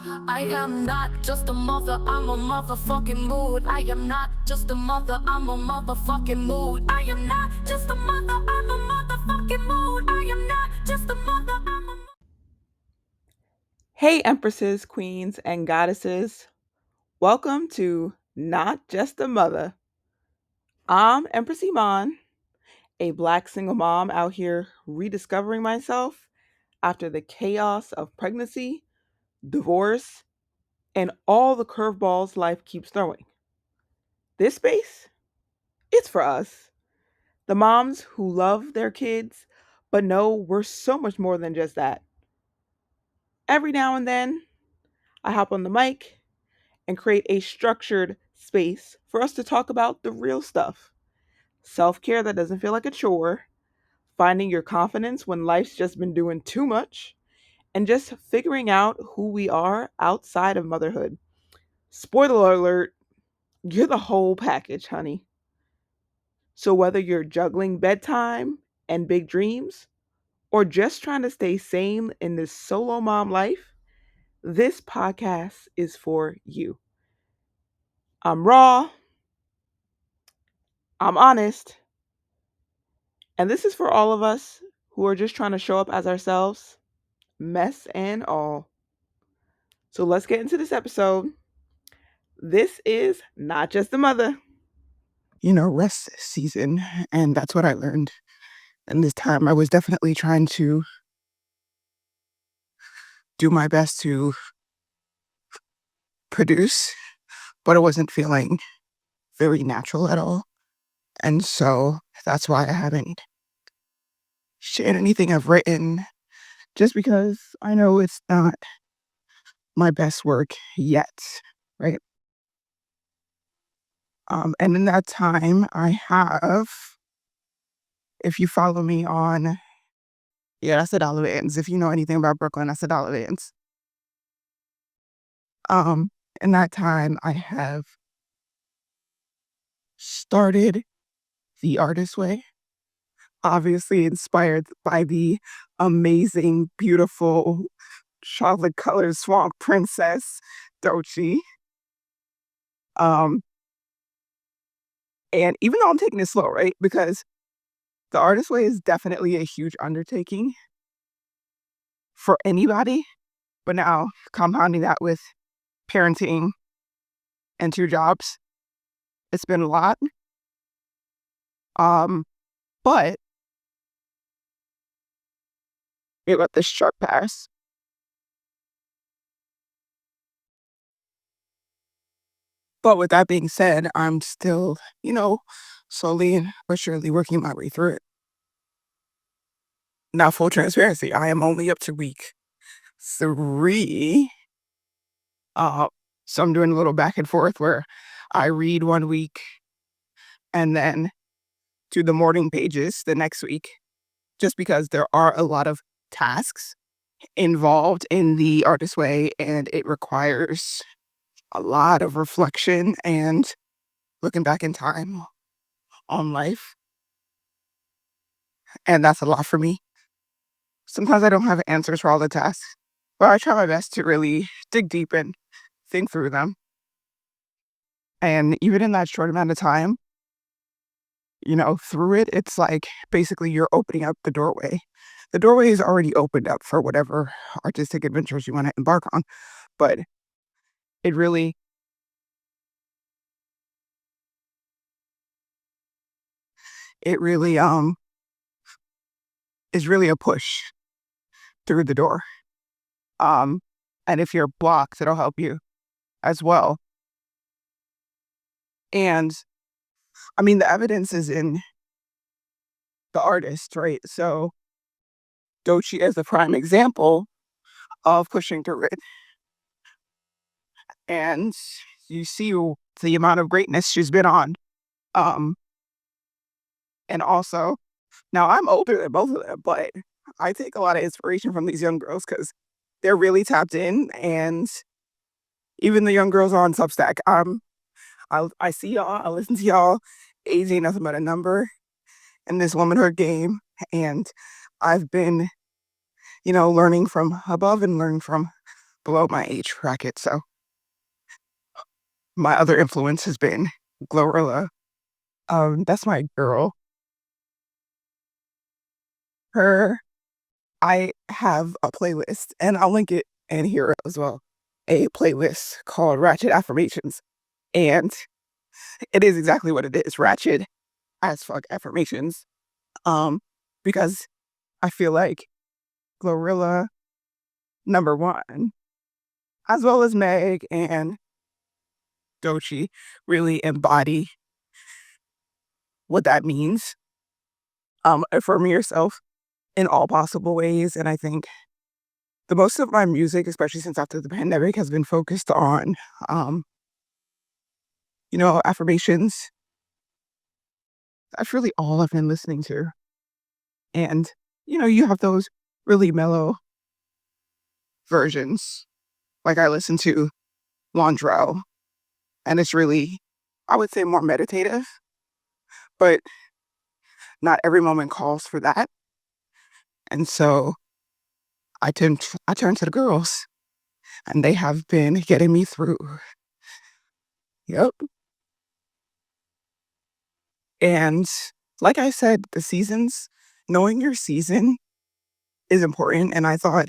I am not just a mother, I'm a motherfucking mood. I am not just a mother, I'm a motherfucking mood. I am not just a mother, I'm a motherfucking mood. I am not just a mother, I'm a Hey, Empresses, Queens, and Goddesses. Welcome to Not Just a Mother. I'm Empress Iman, a black single mom out here rediscovering myself after the chaos of pregnancy, divorce, and all the curveballs life keeps throwing. This space, it's for us, the moms who love their kids but know we're so much more than just that. Every now and then, I hop on the mic and create a structured space for us to talk about the real stuff. Self care that doesn't feel like a chore, finding your confidence when life's just been doing too much, and just figuring out who we are outside of motherhood. Spoiler alert, you're the whole package, honey. So whether you're juggling bedtime and big dreams, or just trying to stay sane in this solo mom life, this podcast is for you. I'm raw, I'm honest, and this is for all of us who are just trying to show up as ourselves, mess and all. So let's get into this episode. This is Not Just a Mother. Rest season. And that's what I learned. And this time I was definitely trying to do my best to produce, but it wasn't feeling very natural at all. And so that's why I haven't shared anything I've written, just because I know it's not my best work yet, right? And in that time, I have, if you follow me on, yeah, that's a dollar Vans. If you know anything about Brooklyn, that's a dollar Vans. Um, in that time, I have started the artist way, obviously inspired by the amazing, beautiful, chocolate colored swamp princess, Dochi. Um, and even though I'm taking it slow, right? Because the artist way is definitely a huge undertaking for anybody. But now compounding that with parenting and 2 jobs, it's been a lot. But we let this truck pass. But with that being said, I'm still, slowly but surely working my way through it. Now, full transparency, I am only up to week 3. Uh, so I'm doing a little back and forth where I read one week and then do the morning pages the next week, just because there are a lot of tasks involved in the artist way and it requires a lot of reflection and looking back in time on life. And that's a lot for me. Sometimes I don't have answers for all the tasks, but I try my best to really dig deep and think through them. And even in that short amount of time, through it, it's like basically you're opening up the doorway. The doorway is already opened up for whatever artistic adventures you want to embark on, but it really, it really, is really a push through the door. Um, and if you're blocked, it'll help you as well. And I mean, the evidence is in the artist, right? So Dochi is a prime example of pushing through it. And you see the amount of greatness she's been on. Um, and also, now I'm older than both of them, but I take a lot of inspiration from these young girls because they're really tapped in. And even the young girls on Substack, I see y'all, I listen to y'all. Age ain't nothing but a number in this womanhood game. And I've been, learning from above and learning from below my age bracket. So my other influence has been Glorilla. That's my girl. I have a playlist, and I'll link it in here as well. A playlist called Ratchet Affirmations. And it is exactly what it is, ratchet as fuck affirmations. Because I feel like Glorilla, number one, as well as Meg and Dochi, really embody what that means. Affirm yourself in all possible ways. And I think the most of my music, especially since after the pandemic, has been focused on, um, affirmations. That's really all I've been listening to. And, you have those really mellow versions. Like I listen to Londrell, and it's really, I would say, more meditative, but not every moment calls for that. And so I turn to the girls, and they have been getting me through. Yep. And like I said, the seasons, knowing your season is important. And I thought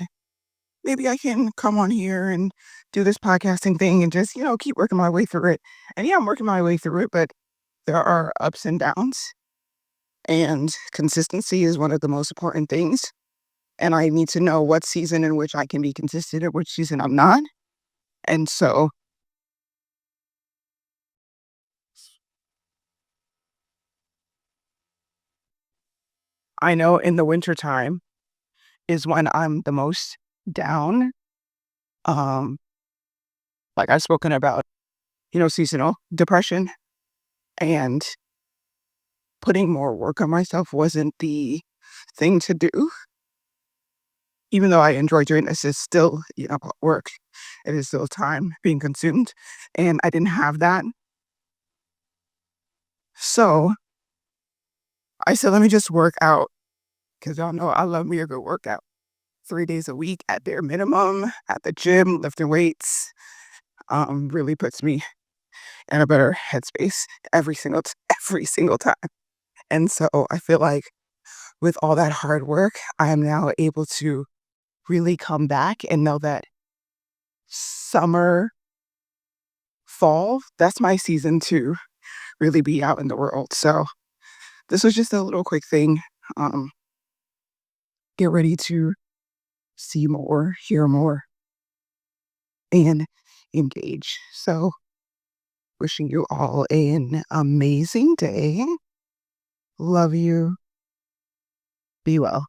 maybe I can come on here and do this podcasting thing and just, keep working my way through it. And yeah, I'm working my way through it, but there are ups and downs. And consistency is one of the most important things. And I need to know what season in which I can be consistent and which season I'm not. And so I know in the wintertime is when I'm the most down. Um, like I've spoken about, seasonal depression, and putting more work on myself wasn't the thing to do. Even though I enjoy doing this, it's still, work. It is still time being consumed. And I didn't have that. So I said, let me just work out, because y'all know I love me a good workout. 3 days a week at bare minimum, at the gym, lifting weights, really puts me in a better headspace every single time. And so I feel like with all that hard work, I am now able to really come back and know that summer, fall, that's my season to really be out in the world. So this was just a little quick thing. Um, get ready to see more, hear more, and engage. So wishing you all an amazing day. Love you. Be well.